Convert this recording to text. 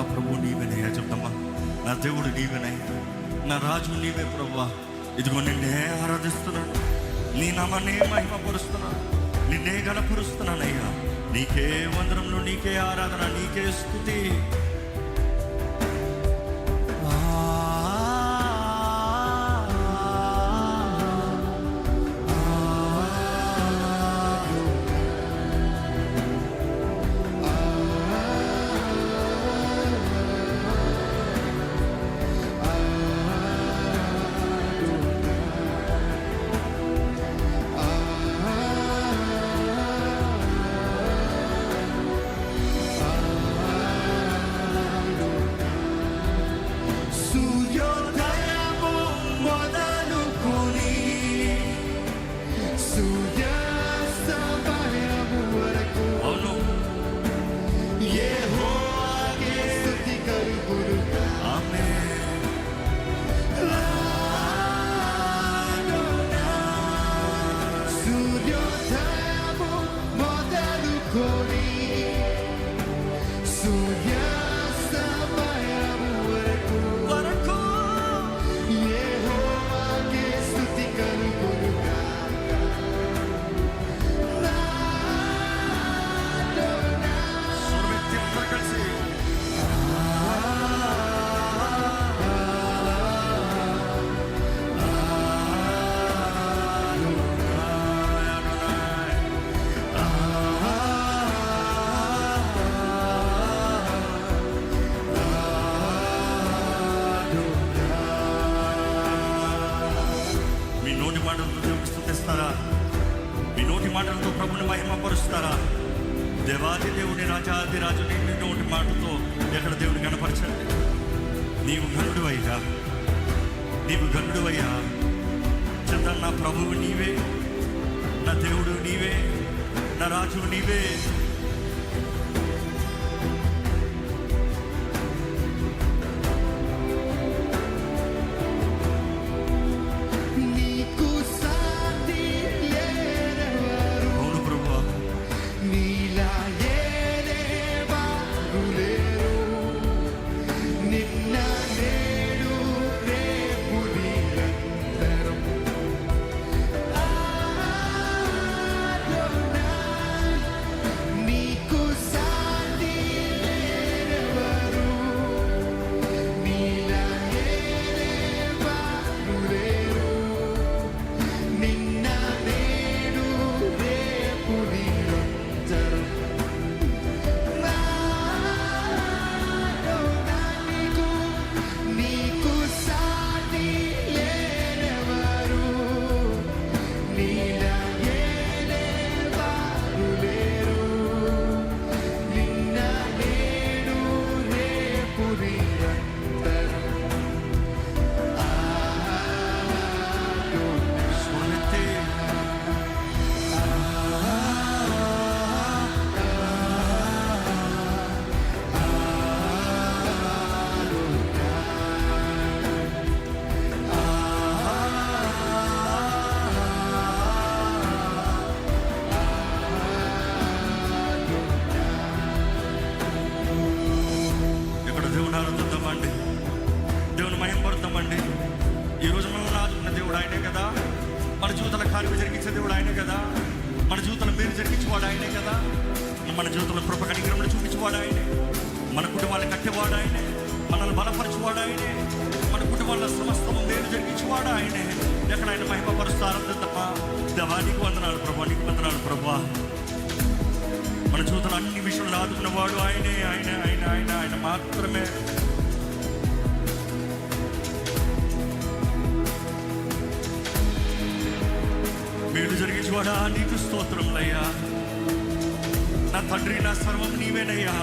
నా ప్రభువు నీవేనయ్యా. చెప్తామా, నా దేవుడు నీవేనయ్యా, నా రాజు నీవే ప్రభువా. ఇదిగో నిన్నే ఆరాధిస్తున్నాను, నీ నామాన్నే మహిమపరుస్తున్నాను, నిన్నే గణపరుస్తున్నానయ్యా. నీకే వందనములు, నీకే ఆరాధన, నీకే స్తుతి. మీ నోటి మాటలతో ప్రభుని మహిమపరుస్తారా? దేవాది దేవుని, రాజాది రాజుని నీ నోటి మాటతో ఎక్కడ దేవుని కనపరచండి. నీవు గనుడు అయ్యా, నీవు గనుడు అయ్యా. చెంత నా ప్రభువు నీవే, నా దేవుడు నీవే, నా రాజు నీవే. దేవుని మహిమపడతామండి. ఈరోజు మనం రాజున్న దేవుడు ఆయనే కదా, మన జీవితాల కార్యం జరిగించే దేవుడు ఆయనే కదా, మన జీవితంలో మీరు జరిగించేవాడు ఆయనే కదా, మన జీవితంలో కృప కనికరములు చూపించేవాడు ఆయనే, మన కుటుంబాన్ని కట్టేవాడు ఆయనే, మనల్ని బలపరిచేవాడు ఆయనే, మన కుటుంబాల సమస్తము మేలు జరిగించేవాడు ఆయనే. ఎక్కడ ఆయన మహిమపరుస్తారు తప్ప. దేవానికి వందనాలు ప్రభా, నీకు వందనాలు ప్రభా. మన జీవితంలో అన్ని విషయంలో ఆదుకున్నవాడు ఆయనే, ఆయన ఆయన ఆయన ఆయన మాత్రమే. మేలు జరిగించేవాడా, నీకు స్తోత్రములయ్యా. నా తండ్రి, నా సర్వం నీవేనయ్యా.